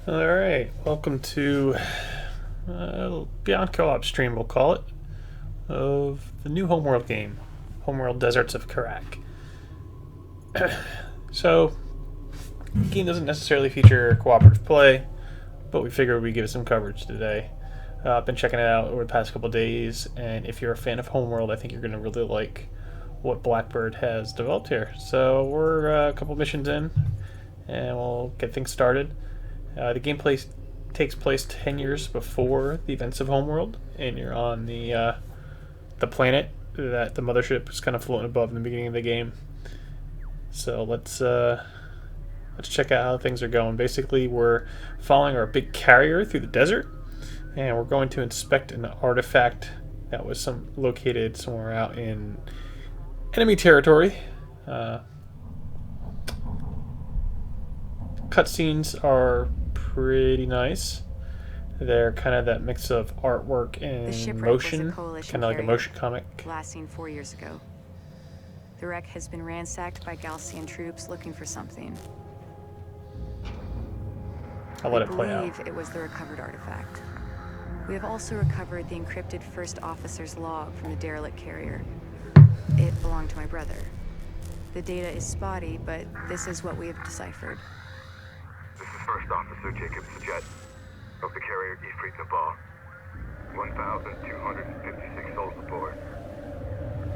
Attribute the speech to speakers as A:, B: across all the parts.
A: Alright, welcome to Beyond Co-op stream, we'll call it, of the new Homeworld game, Homeworld Deserts of Kharak. So, the game doesn't necessarily feature cooperative play, but we figured we'd give it some coverage today. I've been checking it out over the past couple of days, and if you're a fan of Homeworld, I think you're going to really like what Blackbird has developed here. So we're a couple missions in, and we'll get things started. The gameplay takes place 10 years before the events of Homeworld, and you're on the planet that the mothership is kind of floating above in the beginning of the game. So let's check out how things are going. Basically, we're following our big carrier through the desert, and we're going to inspect an artifact that was located somewhere out in enemy territory. Cutscenes are pretty nice. They're kind of that mix of artwork and motion, kind of like a motion comic.
B: Last seen 4 years ago. The wreck has been ransacked by Galcian troops looking for something.
A: I'll let it play out.
B: I believe it was the recovered artifact. We have also recovered the encrypted first officer's log from the derelict carrier. It belonged to my brother. The data is spotty, but this is what we have deciphered.
C: This is First Officer Jacob Sajet of the carrier Ifrit Nabal. 1,256 souls aboard.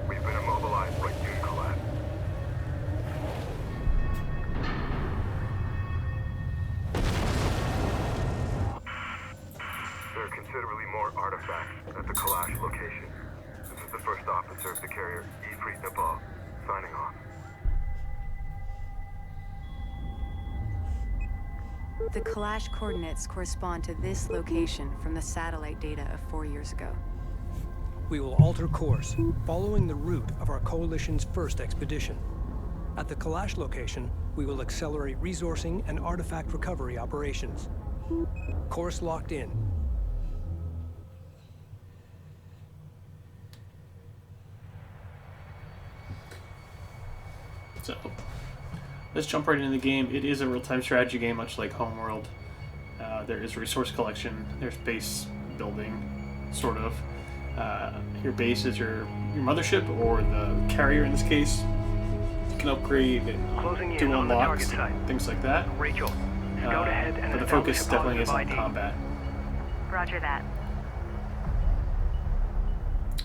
C: We've been immobilized right due to collapse. There are considerably more artifacts at the Kalash location. This is the First Officer of the carrier Ifrit Nabal, signing off.
B: The Kalash coordinates correspond to this location from the satellite data of 4 years ago.
D: We will alter course, following the route of our Coalition's first expedition. At the Kalash location, we will accelerate resourcing and artifact recovery operations. Course locked in.
A: So, let's jump right into the game. It is a real-time strategy game, much like Homeworld. There is resource collection. There's base building, sort of. Your base is your mothership, or the carrier in this case. You can upgrade and do unlocks, things like that.
E: Rachel, scout ahead and
A: but the focus definitely is on combat.
B: Roger that.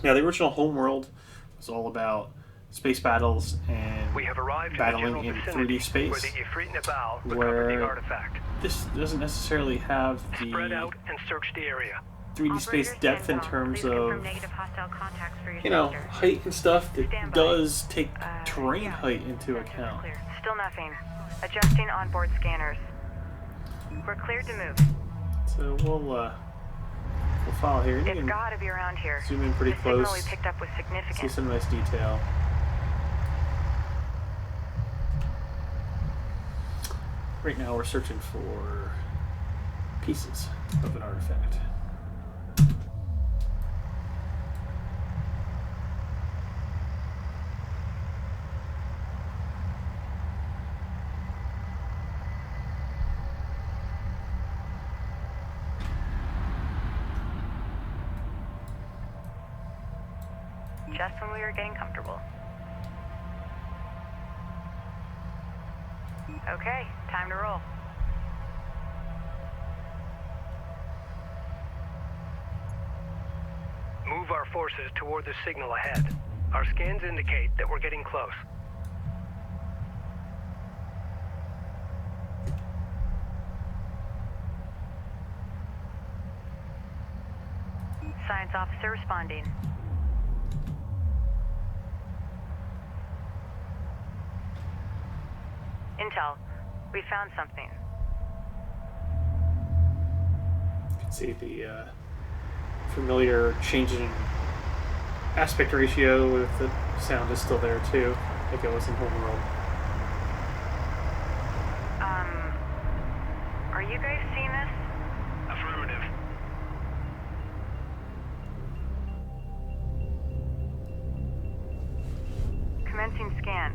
A: Yeah, the original Homeworld was all about space battles and
E: we have arrived
A: battling in 3D space,
E: where the Ifrit Nabal
A: where
E: recovered the artifact.
A: this doesn't necessarily have the
E: Spread out and search the area.
A: 3D space depth in terms of, you know, height and stuff. That does take terrain height into account.
F: Still nothing. Adjusting onboard scanners. We're cleared to move.
A: So we'll follow here. You
F: It's
A: can
F: gotta be around here.
A: zoom in pretty
F: The signal
A: close.
F: we picked up was
A: See
F: significant.
A: some nice detail. Right now we're searching for pieces of an artifact.
F: Just when we were getting comfortable. Okay, time to roll.
E: Move our forces toward the signal ahead. Our scans indicate that we're getting close.
F: Science officer responding. Intel, we found something.
A: You can see the familiar changes in aspect ratio with the sound is still there too, like it was in Homeworld.
F: Are you guys seeing this?
E: Affirmative.
F: Commencing scan.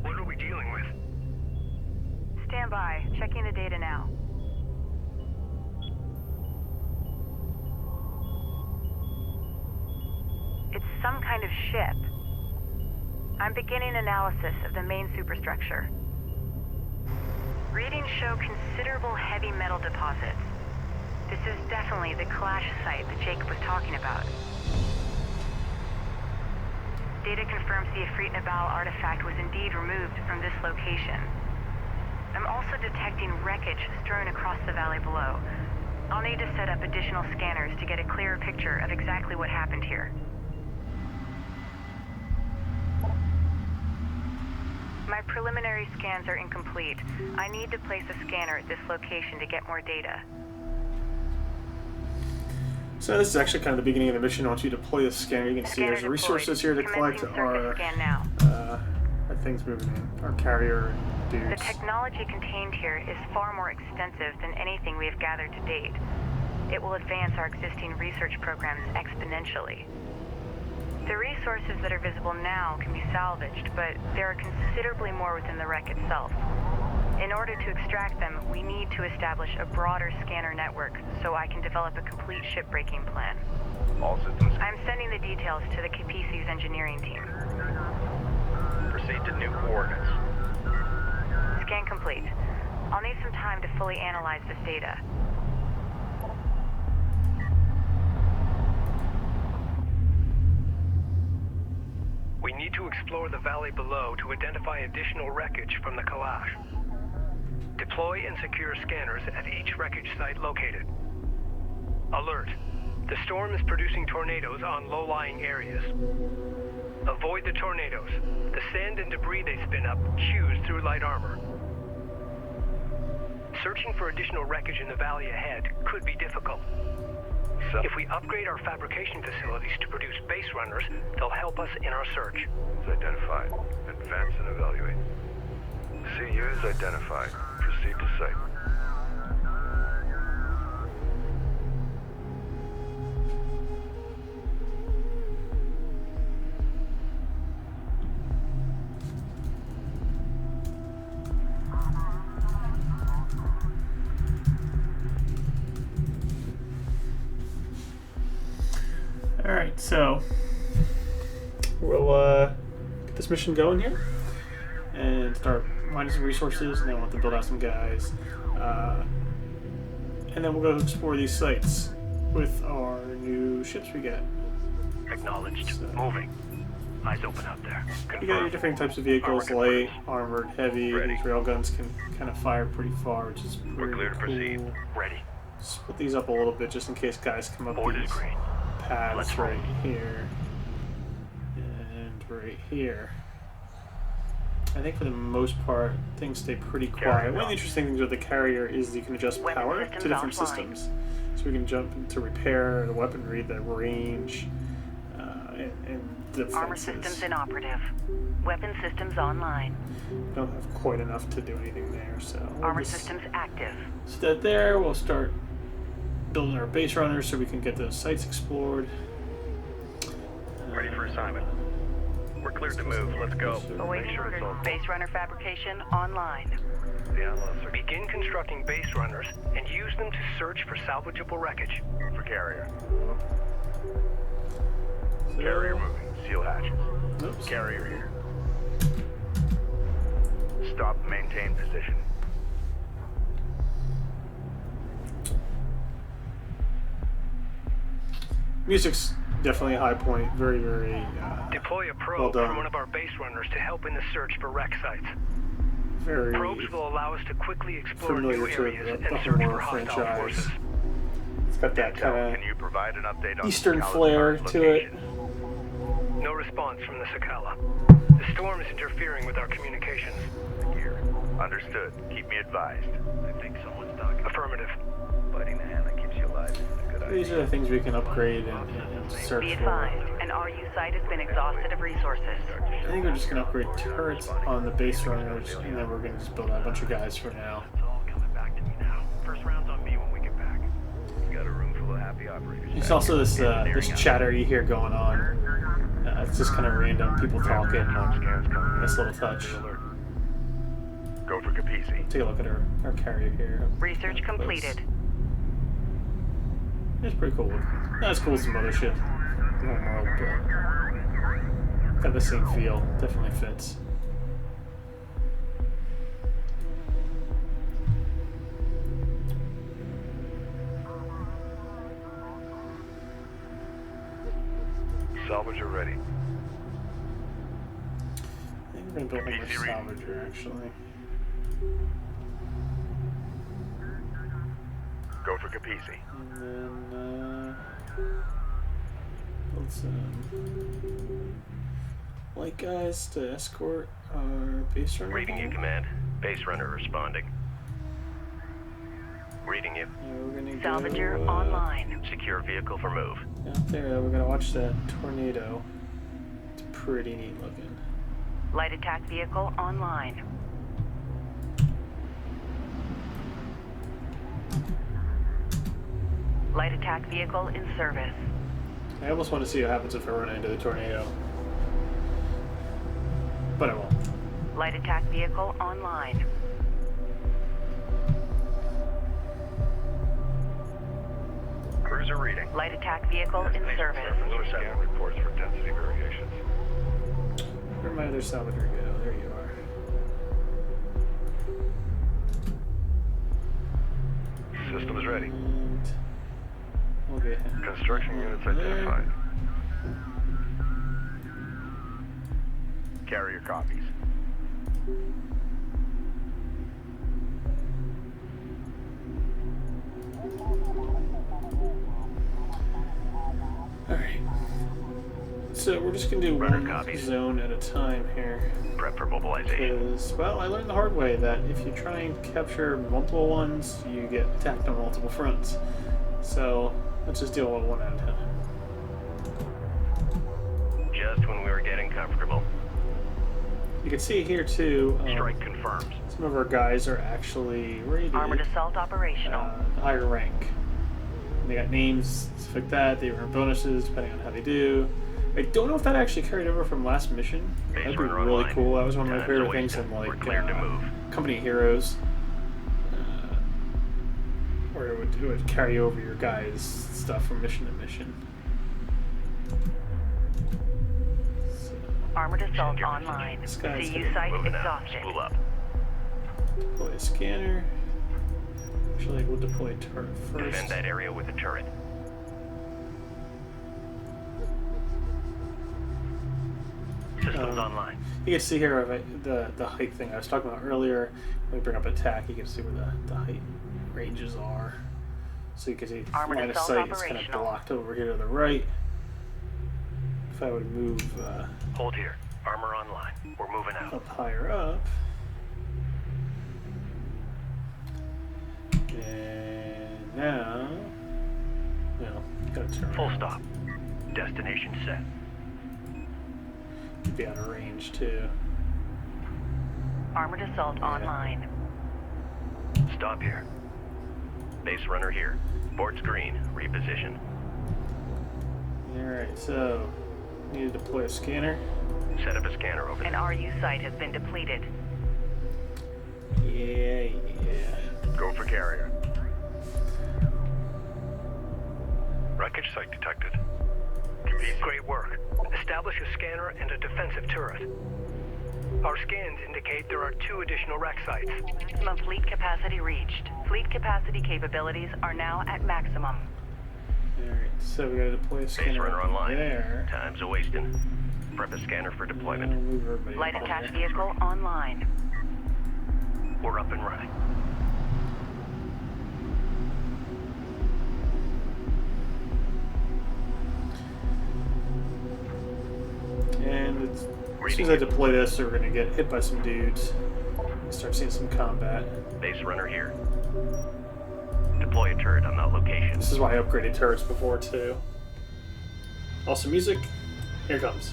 E: What are we dealing with?
F: Stand by. Checking the data now. some kind of ship. I'm beginning analysis of the main superstructure. Readings show considerable heavy metal deposits. This is definitely the clash site that Jacob was talking about. Data confirms the Ifrit Nabal artifact was indeed removed from this location. I'm also detecting wreckage strewn across the valley below. I'll need to set up additional scanners to get a clearer picture of exactly what happened here. My preliminary scans are incomplete. I need to place a scanner at this location to get more data.
A: So this is actually kind of the beginning of the mission. Once you deploy the scanner, you can see there's resources here to collect our things moving in, our carrier dudes.
F: The technology contained here is far more extensive than anything we have gathered to date. It will advance our existing research programs exponentially. The resources that are visible now can be salvaged, but there are considerably more within the wreck itself. In order to extract them, we need to establish a broader scanner network so I can develop a complete ship-breaking plan.
C: All systems.
F: I'm sending the details to the Capisi's engineering team.
C: Proceed to new coordinates.
F: Scan complete. I'll need some time to fully analyze this data.
E: We need to explore the valley below to identify additional wreckage from the Kalash. Deploy and secure scanners at each wreckage site located. Alert. The storm is producing tornadoes on low-lying areas. Avoid the tornadoes. The sand and debris they spin up chews through light armor. Searching for additional wreckage in the valley ahead could be difficult. If we upgrade our fabrication facilities to produce base runners, they'll help us in our search.
C: Is identified. Advance and evaluate. CU is identified. Proceed to site.
A: Alright, so we'll get this mission going here and start mining some resources, and then we'll have to build out some guys. And then we'll go explore these sites with our new ships we get.
E: Acknowledged.
A: So,
E: Moving. Eyes open out there.
A: you got your different types of vehicles, light, armored, heavy. These railguns can kind of fire pretty far, which is
C: We're
A: really
C: clear to proceed.
A: cool.
E: Ready.
A: Split these up a little bit just in case guys come up
E: Board
A: these
E: is green.
A: paths
E: Let's roll.
A: right here and right here. I think for the most part, things stay pretty quiet. One of the interesting things with the carrier is you can adjust
F: Weapon
A: power to
F: systems
A: different
F: offline.
A: systems. So we can jump into repair, the weaponry, the range, and defenses.
F: Armor systems inoperative. Weapon systems online.
A: We don't have quite enough to do anything there, so we'll
F: Armor
A: just
F: systems active.
A: set there. We'll start building our base runners so we can get those sites explored.
C: Ready for assignment. We're cleared to move. Let's go.
F: Awaiting orders. Base runner fabrication online.
C: The analysts are
E: Begin constructing base runners and use them to search for salvageable wreckage.
C: for carrier.
A: So,
C: Carrier moving. Seal hatches.
A: oops.
C: Carrier here. Stop. Maintain position.
A: Music's definitely a high point. Very, very
E: Deploy a
A: well
E: probe
A: done.
E: from one of our base runners to help in the search for wreck sites.
A: very
E: Probes will allow us to quickly explore
A: familiar
E: new
A: to
E: areas
A: the
E: and search for
A: Homeworld
E: hostile
A: franchise.
E: forces.
A: It's got that kind
C: Can you provide an update on
A: of Eastern
C: Sakala's
A: flair
C: current
A: to it.
C: location?
E: No response from the Sakala. The storm is interfering with our communications.
C: Here. Understood. Keep me advised. I think someone's talking.
E: Affirmative.
C: Biting the hand that keeps you alive isn't a good idea.
A: These are the things we can upgrade and search
F: Be
A: for.
F: advised, an RU site has been exhausted of resources.
A: I think we're just going to upgrade turrets on the base runners, and then we're going to just build out a bunch of guys for now.
C: It's all coming back to me now. First round's on me when we get back. We got a room full of happy operators.
A: There's also this chatter you hear going on. It's just kind of random people talking. Nice little touch.
C: Go for Capisi.
A: Take a look at our carrier here.
F: Research completed.
A: It's pretty cool. Not as cool as the mothership. Homeworld, Got the same feel. Definitely fits.
C: Salvager ready.
A: I think we're gonna build another salvager actually.
C: Go for Capisi.
A: And then build some light guys to escort our base runner.
G: Reading you, Command. Base runner responding. Reading you.
A: Yeah, we're gonna
F: Salvager
A: go,
F: online.
G: Secure vehicle for move.
A: out there. We're gonna watch that tornado. It's pretty neat looking.
F: Light attack vehicle online. Light attack vehicle in service.
A: I almost want to see what happens if I run into the tornado, but I won't.
F: Light attack vehicle online.
C: Cruiser reading.
F: Light attack vehicle in service.
C: Scan reports for density variations.
A: Where'd my other salvager go? There you are.
C: Systems ready.
A: And we'll get him.
C: Construction units identified. Carrier copies.
A: Alright. So we're just gonna do
G: Runner
A: one
G: copies.
A: zone at a time here.
G: Prep for mobilization.
A: Because, well, I learned the hard way that if you try and capture multiple ones, you get attacked on multiple fronts. So let's just deal with one at a time.
G: Just when we were getting comfortable.
A: You can see here too,
G: Strike confirmed.
A: some of our guys are actually rated
F: Armored assault operational.
A: higher rank. They got names, stuff like that. They earn bonuses depending on how they do. I don't know if that actually carried over from last mission.
G: Base
A: That'd be
G: runner
A: really
G: online.
A: cool. That was one of my
G: Time's
A: favorite
G: wasted.
A: things in
G: We're
A: like
G: cleared to move.
A: Company Heroes, where it would carry over your guys' stuff from mission to mission. So,
F: Armored assault online.
A: This guy's
F: CU site
G: Moving out.
F: exhausted.
G: Spool up.
A: deploy a scanner. Actually, we'll deploy turret first.
G: Defend that area with a turret. Systems online.
A: You can see here the height thing I was talking about earlier. When we bring up attack, you can see where the height ranges are. So you can see
F: Armored
A: line of
F: assault
A: sight is kind of
F: operational.
A: blocked over here to the right. If I would move
G: Hold here. Armor online. We're moving out.
A: up higher up. And now, gotta turn
G: Full
A: around.
G: stop. Destination set.
A: Be out of range too.
F: Armored assault online.
G: Stop here. Base runner here. Board's green. Reposition.
A: Alright, so need to deploy a scanner.
G: Set up a scanner over
F: An
G: there.
F: RU site has been depleted.
A: Yeah.
C: Go for carrier.
E: Wreckage site detected. Great work. Establish a scanner and a defensive turret. Our scans indicate there are 2 additional wreck sites.
F: Maximum fleet capacity reached. Fleet capacity capabilities are now at maximum.
A: Alright, so we gotta deploy a
G: Base
A: scanner
G: runner
A: up
G: online.
A: there.
G: Time's a wasting. Prep a scanner for
A: And
G: deployment.
A: we'll move everybody
F: Light
A: up
F: attack
A: there.
F: vehicle online.
G: We're up and running.
A: And as soon as I deploy this, we're gonna get hit by some dudes. Start seeing some combat.
G: Base runner here. Deploy a turret on that location.
A: This is why I upgraded turrets before too. Also music, here it comes.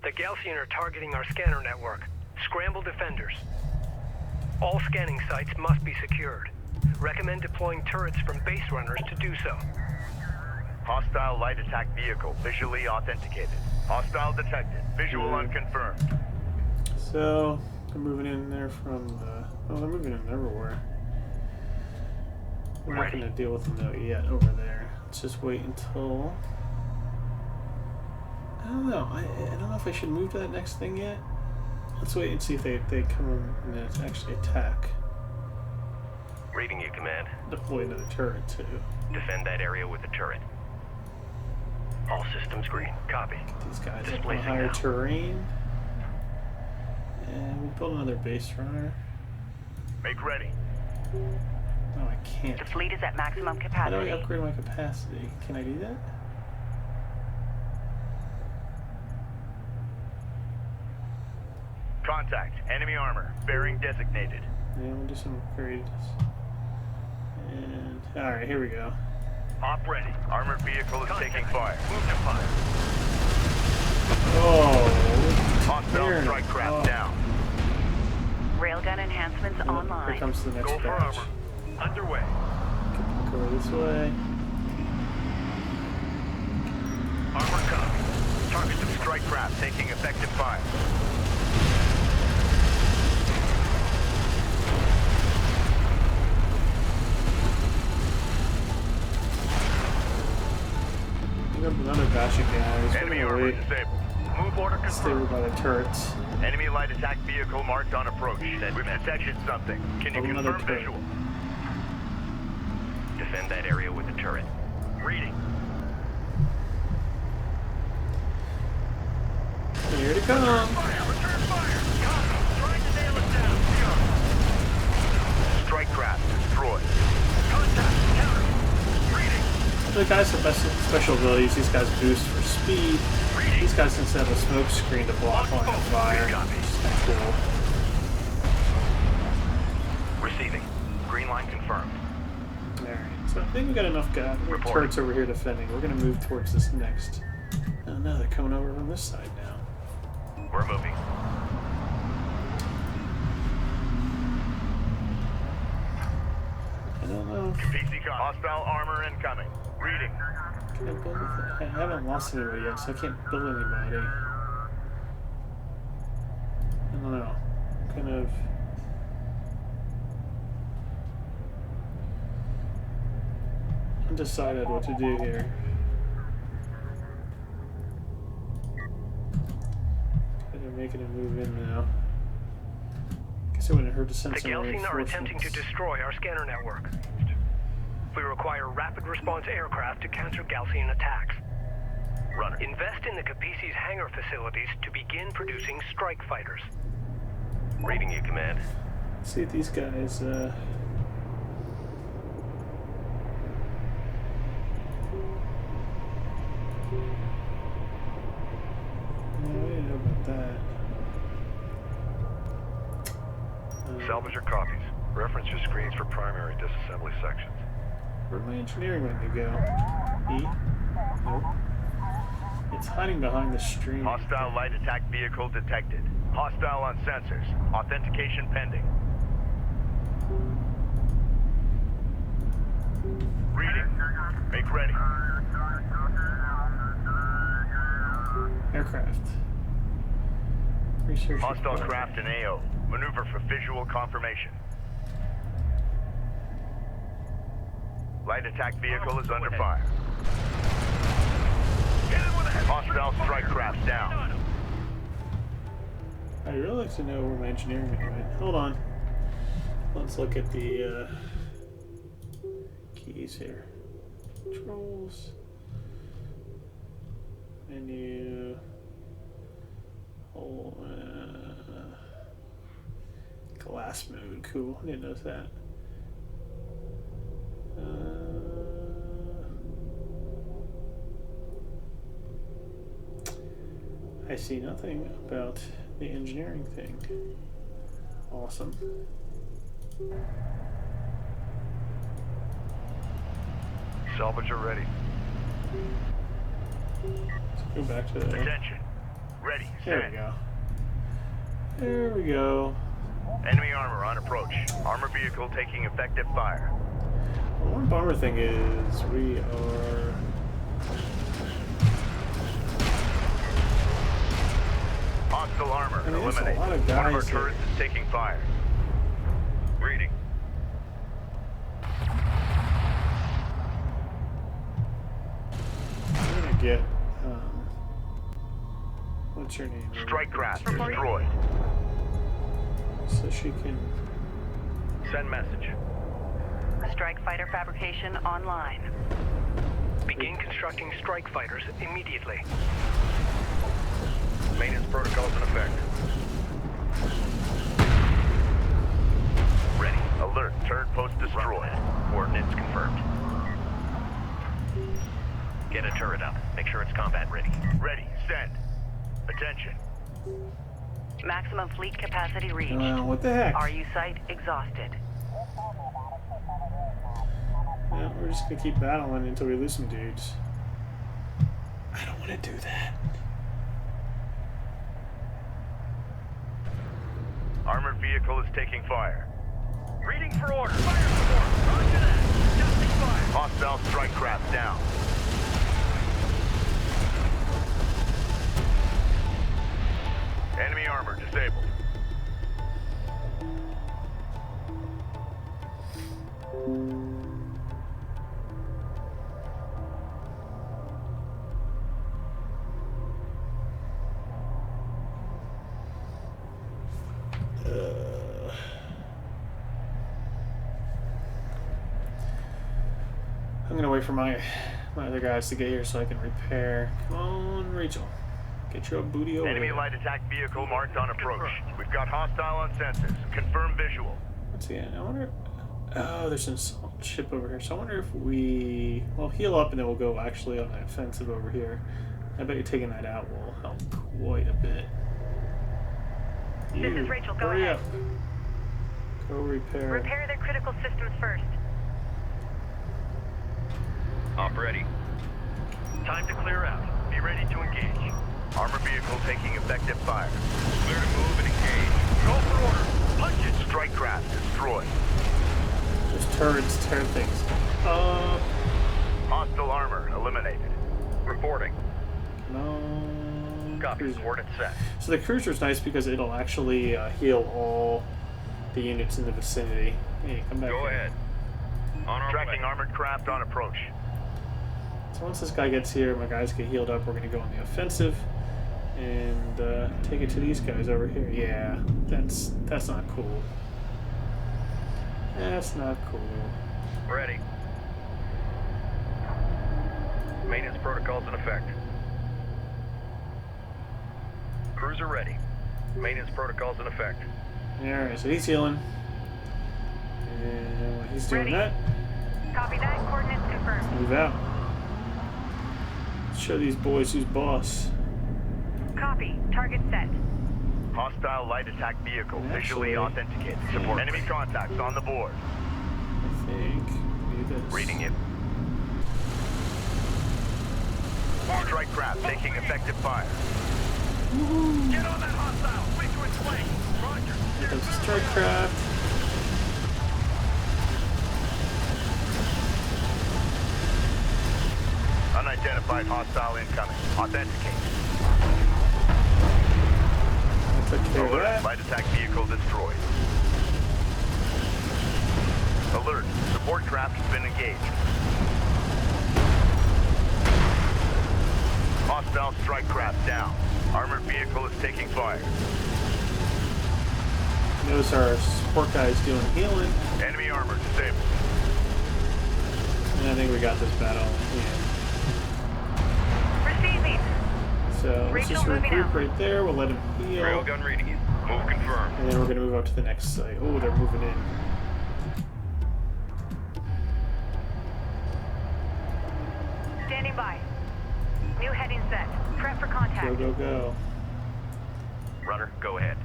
E: The Galcian are targeting our scanner network. Scramble defenders. All scanning sites must be secured. Recommend deploying turrets from base runners to do so.
C: Hostile light attack vehicle visually authenticated. Hostile detected. Visual unconfirmed.
A: So, They're moving in there from the... Oh, they're moving in everywhere. We're not going to deal with them though yet over there. Let's just wait until... I don't know. I don't know if I should move to that next thing yet. Let's wait and see if they come in and actually attack.
G: Reading you, Command.
A: Deploy another turret too.
G: Defend that area with a turret. All systems green. Copy.
A: Get these guys up on
G: Displacing
A: higher
G: now.
A: terrain. And we build another base runner.
C: Make ready.
A: No, I can't.
F: The fleet is at maximum
A: How do I
F: capacity.
A: upgrade my capacity? Can I do that?
C: Contact. Enemy armor. Bearing designated.
A: Yeah, we'll do some upgrades. And alright, here we go.
C: Op ready. Armored vehicle is taking fire.
E: Move to fire.
A: Oh,
C: Hostile
A: tearing
C: strike
A: it
C: craft
A: up.
C: down.
F: Railgun enhancements
A: Here
F: online.
A: comes the next
C: Go for
A: batch.
C: armor. Underway.
A: Go this way.
C: Armor copy. Target to strike craft taking effective fire.
A: Pick up another batch of guys.
C: Enemy
A: We're
C: armor
A: gonna wait.
C: disabled. Move order
A: Stay over
C: confirmed.
A: by the turrets.
C: Enemy light attack vehicle marked on approach. We've detected something. Can you
A: Build another
C: confirm
A: turret.
C: visual?
G: Defend that area with a turret.
C: Reading.
A: Here to come.
C: Fire! Return fire! Copy. Trying to nail it down. CR. Strike craft destroyed. Contact. Counter. Reading.
A: The guys have special abilities. These guys boost for speed. These guys can set a smoke screen to block line of fire. That's cool.
G: Receiving. Green line confirmed.
A: Alright, so I think we got enough turrets over here defending. We're gonna move towards this next. Oh no, they're coming over from this side now.
G: We're moving.
A: I don't know.
C: PC con. Hostile armor incoming. Reading.
A: Can I build with it? I haven't lost anybody yet, so I can't build anybody. I don't know. Kind of. Undecided what to do here. They're making a move in now. Guess it wouldn't hurt to send
E: The
A: some
E: Gelsing are attempting to
A: reinforcements.
E: destroy our scanner network. We require rapid response aircraft to counter Gaussian attacks.
G: Runner.
E: Invest in the Capisi's hangar facilities to begin producing strike fighters.
G: Reading you, Command.
A: Let's see if these guys, No, I didn't know about that.
C: Salvage your copies. Reference your screens for primary disassembly sections.
A: Where'd my engineering menu go? E? Nope. It's hiding behind the stream.
C: Hostile light attack vehicle detected. Hostile on sensors. Authentication pending. Reading. Make ready.
A: Aircraft. Research.
C: Hostile
A: required.
C: craft in AO. Maneuver for visual confirmation. Light attack vehicle is under fire. Hostile strike craft down.
A: I'd really like to know where my engineering menu went. Hold on. Let's look at the keys here. Controls. Menu. Oh, glass mode. Cool. I didn't notice that. I see nothing about the engineering thing. Awesome.
C: Salvager ready.
A: Let's go back to the.
C: Attention. Ready.
A: There we go. There we go.
C: Enemy armor on approach. Armor vehicle taking effective fire.
A: The one bummer thing is we are.
C: Hostile armor
A: I mean, that's a
C: eliminated.
A: lot of
C: One of our
A: guys here.
C: turrets is taking fire. Reading.
A: I'm gonna get. What's your name?
C: Strike craft destroyed.
A: So she can.
C: Send message.
F: Strike fighter fabrication online.
E: Begin constructing strike fighters immediately.
C: Maintenance protocols in effect.
G: Ready.
C: Alert. Turret post destroyed.
G: Coordinates confirmed. Get a turret up. Make sure it's combat ready.
C: Ready. Send. Attention.
F: Maximum fleet capacity reached.
A: What the heck?
F: RU site exhausted.
A: Yeah, we're just gonna keep battling until we lose some dudes. I don't want to do that.
C: Armored vehicle is taking fire.
E: Reading for order. Fire support. Roger that. Adjusting fire.
C: Hostile strike craft down. Enemy armor disabled.
A: I'm gonna wait for my other guys to get here so I can repair. Come on, Rachel. Get your booty over
C: Enemy
A: here.
C: light attack vehicle marked on approach. We've got hostile on sensors. Confirm visual.
A: Let's see. I wonder. Oh, there's an assault ship over here. So I wonder if we. Well, heal up and then we'll go actually on the offensive over here. I bet you taking that out will help quite a bit.
F: This is Rachel, go
A: hurry
F: ahead.
A: up. Go repair.
F: Repair their critical systems first.
G: Op ready.
E: Time to clear out. Be ready to engage.
C: Armor vehicle taking effective fire.
E: Clear to move and engage. Go for order. Punch it.
C: Strike craft destroyed.
A: Those turrets tear things up.
C: Hostile armor eliminated.
E: Reporting.
A: No.
E: Copy.
A: Cruiser.
E: Coordinates set.
A: So the cruiser's nice because it'll actually heal all the units in the vicinity. Hey, come back.
E: Go
A: here.
E: ahead. On our
C: Tracking
E: way.
C: armored craft on approach.
A: So once this guy gets here, my guys get healed up. We're gonna go on the offensive and take it to these guys over here. Yeah, that's not cool. That's not cool.
E: Ready. Maintenance protocols in effect. Cruiser ready. Maintenance protocols in effect.
A: All right, so he's healing, and while he's doing
F: Ready.
A: that,
F: Copy that. Coordinates confirmed.
A: move out. Show these boys who's boss.
F: Copy. Target set.
C: Hostile light attack vehicle
A: Actually,
C: visually authenticated. Support enemy contacts on the board.
A: I think do this.
G: Reading you.
C: Strike craft taking effective fire.
E: Get on that hostile. Swing to its flank. Roger.
A: Here comes the strike craft.
C: Unidentified hostile incoming. Authenticate.
A: I took care of
C: Alert.
A: that.
C: Light attack vehicle destroyed. Alert. Support craft has been engaged. Hostile strike craft down. Armored vehicle is taking fire.
A: Notice our support guys doing healing,
C: Enemy armor disabled.
A: and I think we got this battle. Yeah.
F: Receiving.
A: So let's
F: Rachel,
A: just
F: moving
A: regroup
F: out.
A: right there. We'll let him heal,
E: Railgun reading you. Move confirmed.
A: and then we're gonna move up to the next site. Oh, they're moving in.
F: Standing by. New heading set. Prep for contact.
A: Go, go, go.
G: Runner, go ahead.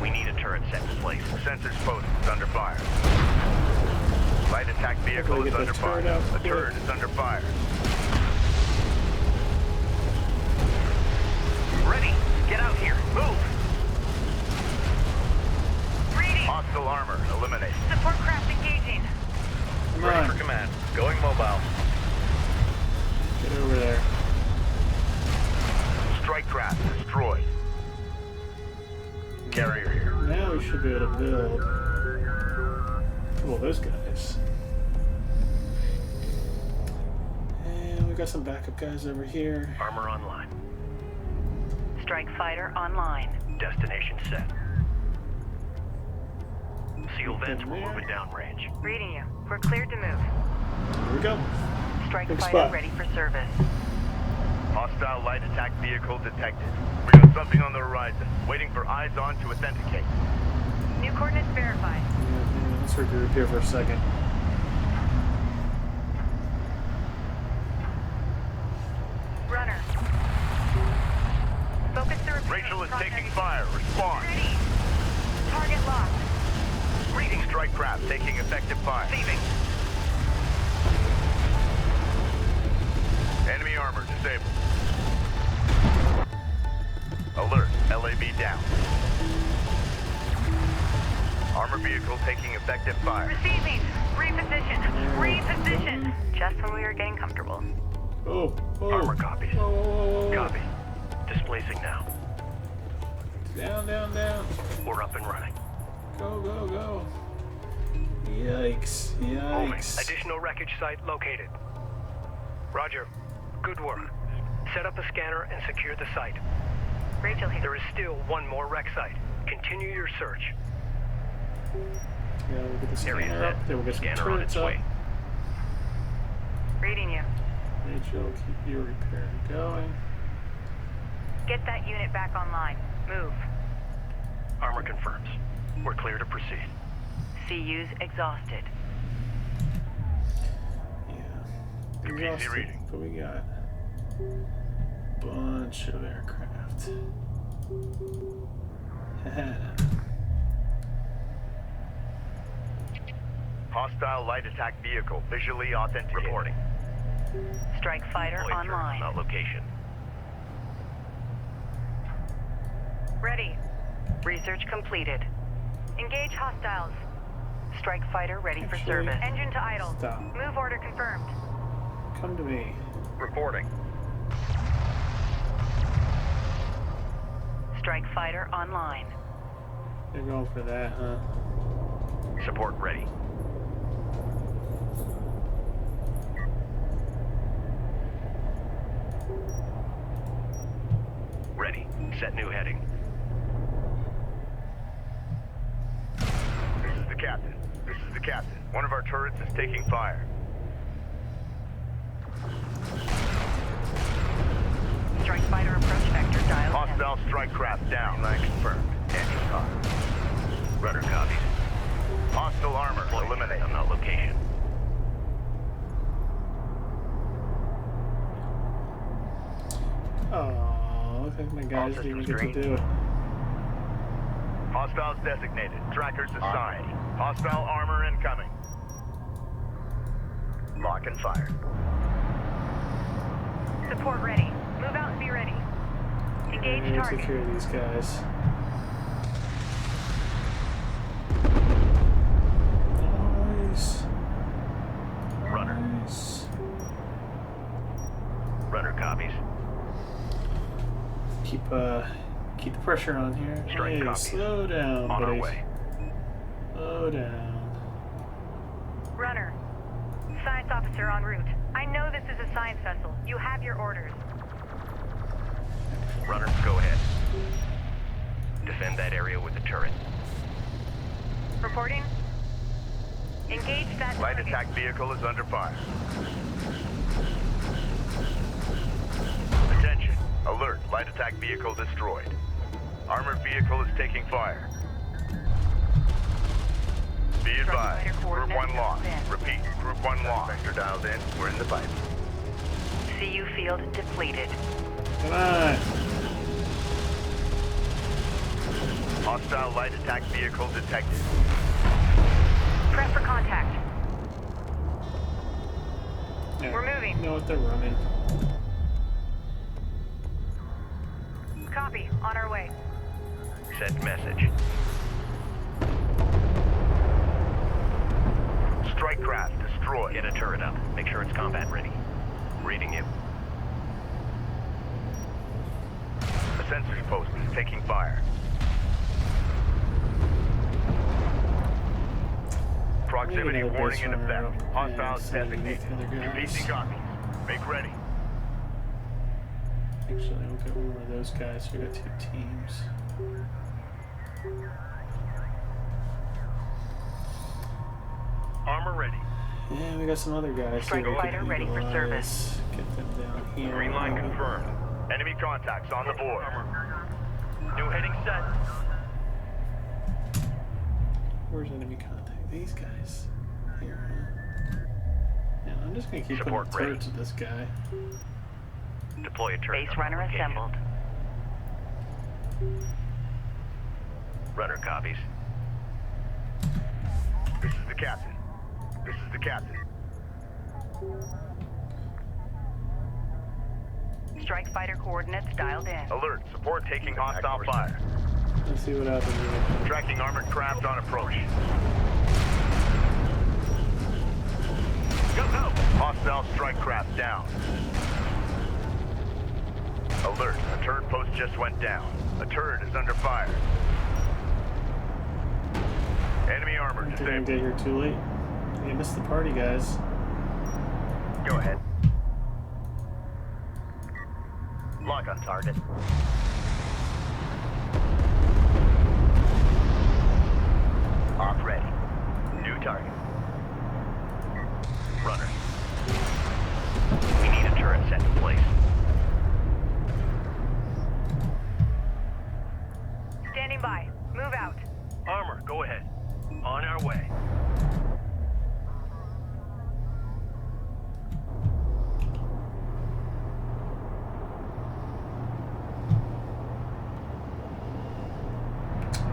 G: We need a turret set in place.
C: Sensors post is under fire. Light attack vehicle
A: Gotta
C: is
A: get
C: under
A: that
C: fire.
A: turret out
C: The
A: quick.
C: turret is under fire.
G: Ready. Get out here. Move.
F: Reading.
C: Hostile armor eliminated.
F: Support craft engaging.
A: Come
E: Ready
A: on,
E: for command. Going mobile.
A: get over there. be able to build. Well, those guys. And we got some backup guys over here.
E: Armor online.
F: Strike fighter online.
E: Destination set. Seal vents will move it downrange.
F: Reading you. We're cleared to move.
A: Here we go.
F: Strike
A: Big
F: fighter
A: spot.
F: ready for service.
C: Hostile light attack vehicle detected. We got something on the horizon. Waiting for eyes on to authenticate.
F: New coordinates verified.
A: Yeah, let's regroup here for a second.
F: Runner. Focus the repeater.
C: Rachel is taking fire. Respond.
F: Ready. Target locked.
C: Reading strike craft taking effective fire.
E: Receiving.
C: Enemy armor disabled. Alert. LAB down. Armor vehicle taking effective fire.
F: Receiving. Reposition. Reposition. Just when we were getting comfortable.
A: Oh, oh.
E: Armor copies.
A: Oh.
E: Copy. Displacing now.
A: Down, down, down.
E: We're up and running.
A: Go, go, go. Yikes.
E: Moving.
A: Yikes.
E: Additional wreckage site located. Roger. Good work. Set up a scanner and secure the site.
F: Rachel here.
E: There is still one more wreck site. Continue your search.
A: Yeah, we'll get the
E: Area
A: scanner up.
E: set.
A: Then we'll get some
E: Scanner on
A: turrets
E: its
A: up.
E: way.
F: Reading you.
A: Rachel, keep your repair going.
F: Get that unit back online. Move.
E: Armor confirms. We're clear to proceed.
F: CU's exhausted.
A: Yeah.
C: PC
A: Exhausted,
C: reading.
A: but we got a bunch of aircraft.
C: Hostile light attack vehicle visually authenticated.
E: Reporting.
F: Strike fighter
E: Deploy turret
F: online.
E: on that location.
F: Ready. Research completed. Engage hostiles. Strike fighter ready for
A: Actually,
F: service. Engine to idle.
A: stop.
F: Move order confirmed.
A: Come to me.
C: Reporting.
F: Strike fighter online.
A: They're going for that, huh?
E: Support ready. Ready. Set new heading.
C: This is the captain. This is the captain. One of our turrets is taking fire.
F: Strike fighter approach vector dialed.
C: Hostile strike craft down. Line confirmed. Engine talk.
E: Rudder copies.
C: Hostile armor eliminated.
E: On that location.
A: Oh, look like my guys didn't even get to do it.
C: Hostiles designated. Trackers assigned. Hostile armor incoming. Lock and fire.
F: Support ready. Move out and be ready. Engage
A: Take
F: target.
A: care of these guys. Nice.
E: Runner.
A: Nice.
E: Rudder copies.
A: Keep the pressure on here.
E: Strike
A: Hey,
E: copy.
A: slow down,
E: On
A: buddy.
E: our way.
A: Slow down.
F: Runner. Science officer en route. I know this is a science vessel. You have your orders.
E: Runner, go ahead. Defend that area with the turret.
F: Reporting. Engage that
C: Light
F: target.
C: attack vehicle is under fire. Attention. Alert. Light attack vehicle destroyed. Armored vehicle is taking fire. Be advised.
F: fighter
C: Group 1
F: coordinates
C: lost.
F: in.
C: Repeat. Group 1 lost. Vector dialed in. We're in the fight.
F: CU field depleted.
A: Come on.
C: Hostile light attack vehicle detected.
F: Prep for contact.
A: Yeah,
F: We're moving.
A: You know what they're running.
F: Copy. On our way.
E: Send message.
C: Strike craft destroyed.
E: Get a turret up. Make sure it's combat ready. Reading you.
C: The sensors post is taking fire. Proximity
A: Maybe another
C: warning
A: base
C: in
A: runner
C: effect.
A: up
C: Hostiles
A: and
C: designated.
A: the other guys.
C: PC copies. Make ready.
A: Actually, we'll get one more of those guys. We got 2 teams.
E: Armor ready.
A: And we got some other guys.
F: Strike
A: here we
F: fighter
A: can
F: ready for
A: utilize.
F: service.
A: Get them down here.
C: Green line confirmed. Enemy contacts on the board.
E: New heading set.
A: Where's enemy contact? These guys. Here, huh? Yeah, I'm just gonna keep
G: Support
A: putting
G: ready.
A: turrets at this guy.
G: Deploy a turret.
F: Base
G: on
F: runner
G: location.
F: assembled.
G: Runner copies.
C: This is the captain. This is the captain.
F: Strike fighter coordinates dialed in.
C: Alert. Support taking hostile fire.
A: Let's see what happens here.
C: Tracking armored craft on approach. Go, go! Hostile strike craft down. Alert. A turret post just went down. A turret is under fire. Enemy armor
A: I think I'm gonna
C: disabled.
A: get here too late. You missed the party, guys.
C: Go ahead. Lock on target. Off ready. New target.
G: Runner. We need a turret set in place.
F: Standing by. Move out.
E: Armor, go ahead. On our way.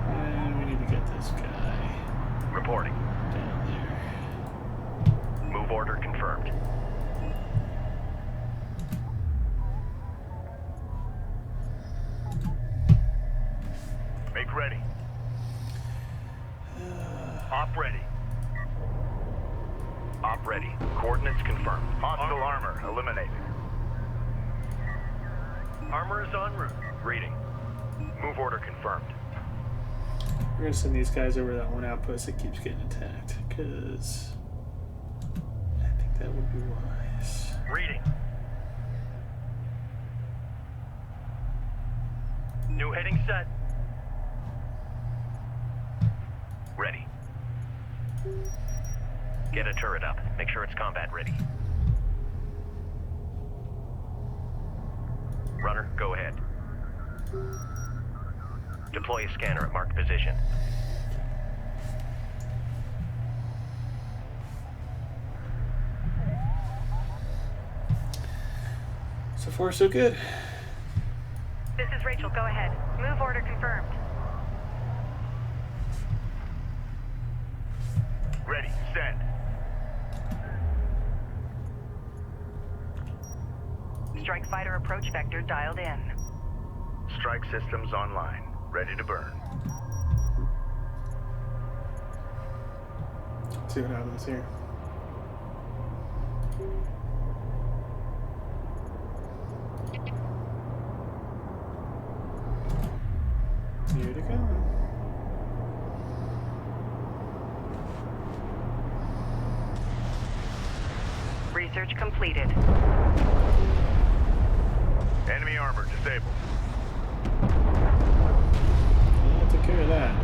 A: And we need to get this guy
G: Reporting.
A: down there.
G: Move order confirmed.
C: Make ready.
E: Op ready.
G: Op ready. Coordinates confirmed.
C: Hostile armor eliminated.
E: Armor is en route.
G: Reading. Move order confirmed.
A: We're gonna send these guys over to that one outpost that keeps getting attacked, because I think that would be wise.
E: Reading. New heading set.
G: Ready. Get a turret up. Make sure it's combat ready. Runner, go ahead. Deploy a scanner at marked position.
A: So far, so good.
F: This is Rachel. Go ahead. Move order confirmed.
C: Ready. Send.
F: Strike fighter approach vector dialed in.
C: Strike systems online. Ready to burn.
A: Let's see what happens here. Here to go.
F: Research completed.
C: Enemy armor disabled.
A: Yeah, took care of that.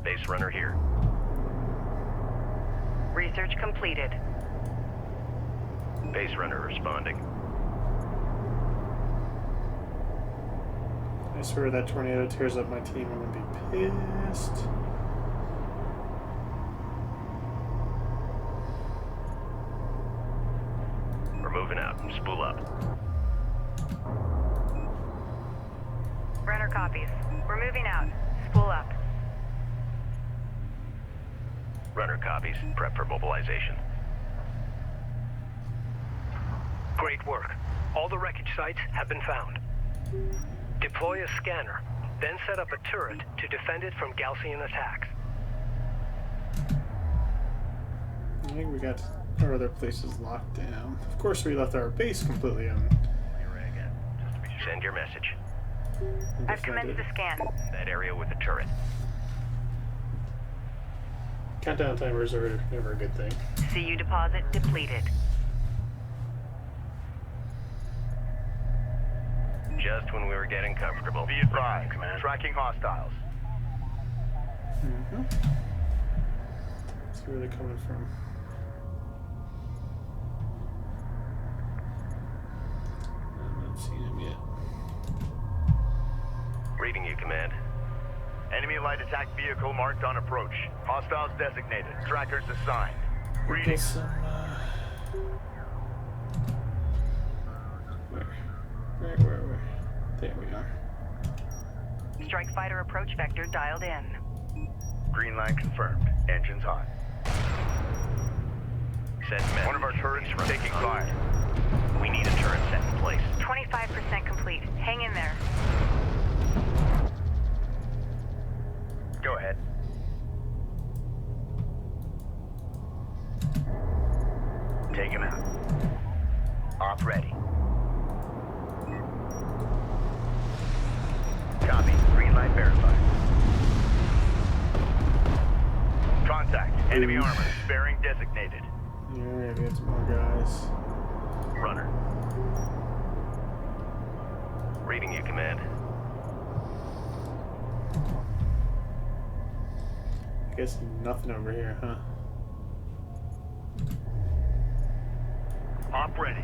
G: Base runner here.
F: Research completed.
G: Base runner responding.
A: I swear that tornado tears up my team, I'm gonna be pissed.
G: We're moving out. Spool up.
F: Runner copies. We're moving out. Spool up.
G: Runner copies. Prep for mobilization.
E: Great work. All the wreckage sites have been found. Deploy a scanner, then set up a turret to defend it from Gaussian attacks.
A: I think we got our other places locked down. Of course, we left our base completely
G: Send your message.
F: I've commenced the scan.
G: That area with the turret.
A: Countdown timers are never a good thing.
F: CU deposit depleted.
G: Just when we were getting comfortable.
C: Be advised, tracking hostiles.
A: Mm-hmm. See where they're coming from. I'm not seeing him yet.
G: Reading you, Command.
C: Enemy light attack vehicle marked on approach. Hostiles designated. Trackers assigned. Reading.
A: Get some, where? There we are.
F: Strike fighter approach vector dialed in.
C: Green line confirmed. Engines hot.
G: Send men.
C: One of our turrets is taking fire.
G: We need a turret set in place.
F: 25% complete. Hang in there.
C: Go ahead. Take him out. Op ready. Copy. Green light verified. Contact. Enemy armor. Bearing designated.
A: Yeah, we got some more guys.
G: Runner. Reading you, Command.
A: I guess nothing over here, huh?
E: Op ready.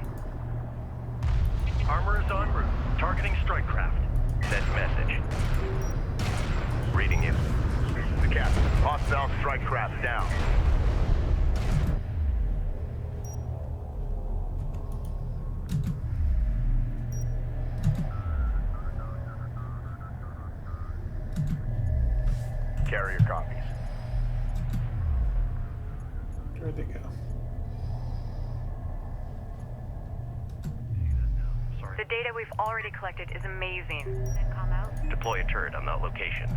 E: Armor is en route. Targeting strike craft.
G: Send message. Reading you.
C: This is the captain. Hostile strike craft down. Carrier copies.
A: Where'd they go?
F: The data we've already collected is amazing.
G: Deploy a turret on that location.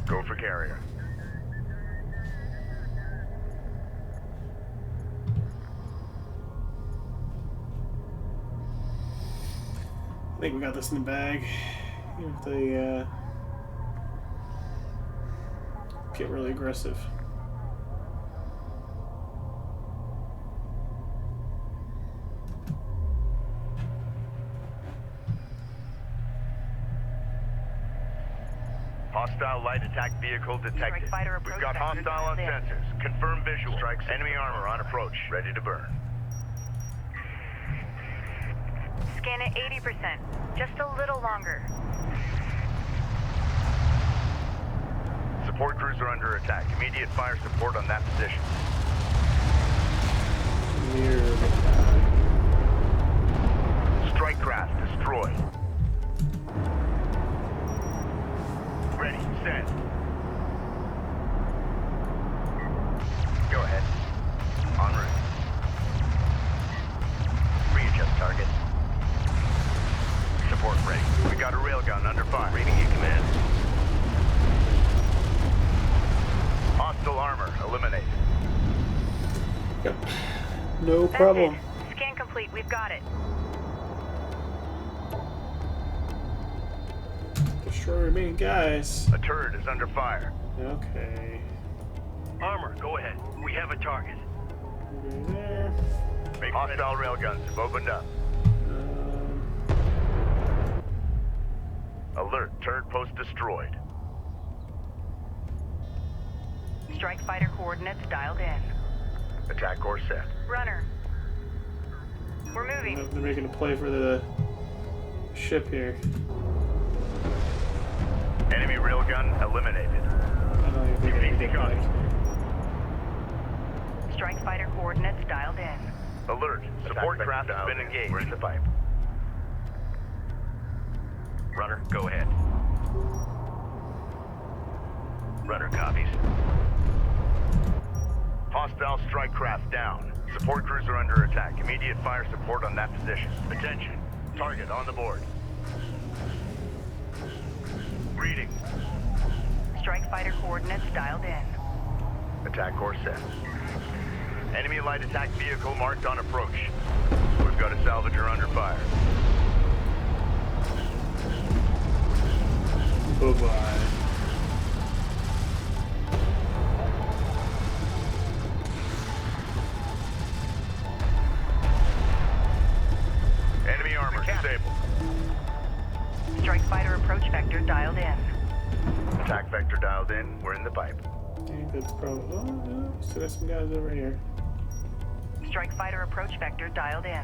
C: Go for carrier.
A: I think we got this in the bag. Even if they get really aggressive.
C: Hostile light attack vehicle detected.
F: Strike fighter
C: We've
F: approach
C: got
F: vector
C: hostile on
F: dialed in.
C: sensors. Confirm visual. Strikes. Enemy armor on approach. Ready to burn.
F: Scan at 80%. Just a little longer.
C: Support crews are under attack. Immediate fire support on that position.
A: Weird.
C: Strike craft destroyed. Ready. Send. Go ahead. En route. Readjust target. Support ready. We got a railgun under fire.
G: Reading you, Command.
C: Hostile armor eliminated.
A: Yep. No
F: That's
A: problem.
F: it. Scan complete. We've got it.
A: Destroy remaining guys.
C: A turret is under fire.
A: Okay.
E: Armor, go ahead. We have a target.
A: Over there.
C: Hostile railguns have opened up. Alert. Turret post destroyed.
F: Strike fighter coordinates dialed in.
C: Attack course set.
F: Runner. We're moving.
A: They're making a play for the ship here.
C: Enemy railgun eliminated.
A: I don't even think I can get back.
F: Strike fighter coordinates dialed in.
C: Alert. Support craft has been engaged. We're in the pipe.
G: Runner, go ahead. Runner copies.
C: Hostile strike craft down. Support crews are under attack. Immediate fire support on that position. Attention. Target on the board. Reading.
F: Strike fighter coordinates dialed in.
C: Attack course set. Enemy light attack vehicle marked on approach. We've got a salvager under fire.
A: Bye-bye.
C: Enemy armor disabled.
F: Strike fighter approach vector dialed in.
C: Attack vector dialed in. We're in the pipe.
A: Okay, that's probably... Oh, no. Still got some guys over here.
F: Strike fighter approach vector dialed in.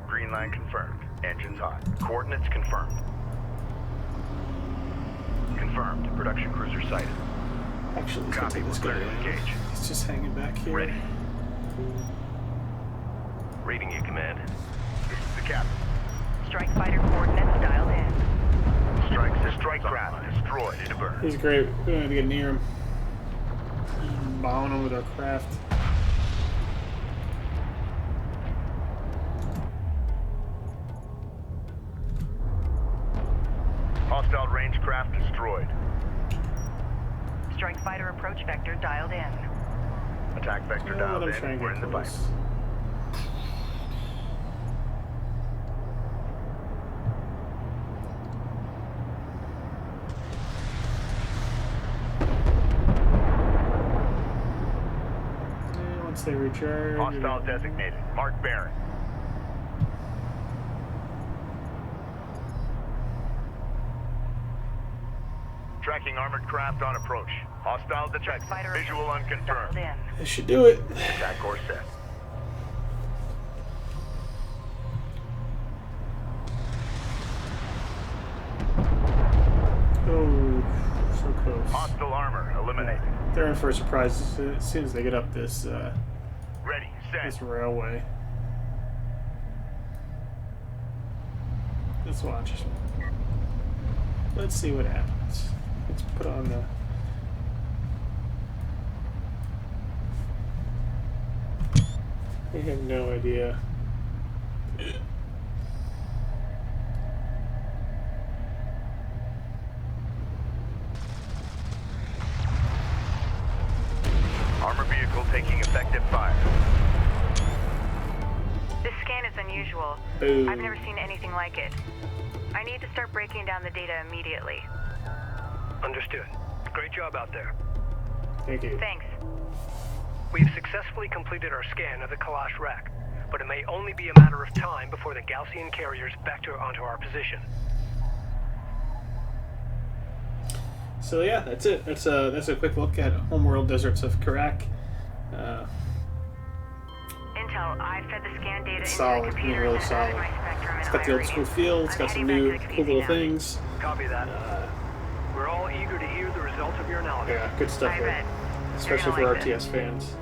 C: Green line confirmed. Engines hot.
G: Coordinates confirmed. Confirmed. Production cruiser sighted.
A: Actually, let's go
C: Copy.
A: take this guy
C: We're clear to
A: down.
C: engage.
A: He's just hanging back here.
C: Ready.
G: Reading you, Command.
C: This is the captain.
F: Strike fighter coordinates dialed in.
C: Strike craft destroyed. Into burn.
A: He's great. We don't have to get near him. Bombing him with our craft.
C: Hostile range craft destroyed.
F: Strike fighter approach vector dialed in.
C: Attack vector
A: Let
C: dialed
A: him try
C: in.
A: and
C: We're
A: get
C: in the pipe.
A: close. And once they recharge...
C: Hostile designated. Mark Baron. Tracking armored craft on approach. Hostile detected.
F: Fighter
C: Visual
F: dialed
C: unconfirmed.
F: in.
A: This should do it.
C: Attack course set.
A: Oh, so close.
C: Hostile armor eliminated.
A: They're in for a surprise as soon as they get up this
C: Ready.
A: this
C: Set.
A: railway. Let's watch. Let's see what happens. Let's put on the... We have no idea.
C: Armor vehicle taking effective fire.
F: This scan is unusual.
A: Boom.
F: I've never seen anything like it. I need to start breaking down the data immediately.
E: Understood. Great job out there.
A: Thank you.
F: Thanks.
E: We've successfully completed our scan of the Kalash wreck, but it may only be a matter of time before the Gaussian carriers vector onto our position.
A: So yeah, that's it. That's a quick look at Homeworld Deserts of Kharak.
F: Intel, I fed the scan data into
A: Solid,
F: the computer
A: really
F: and added
A: solid.
F: my spectrum
A: It's
F: and
A: got the old
F: IR
A: school
F: readings.
A: feel. It's
F: I'm
A: got some
F: heading
A: new
F: back to the
A: cool little
F: PC now.
A: things.
E: Copy that. We're all eager to hear the results of your analysis.
A: Yeah, good stuff
F: I
A: there.
F: bet.
A: Especially
F: You're
A: for
F: gonna like
A: RTS fans.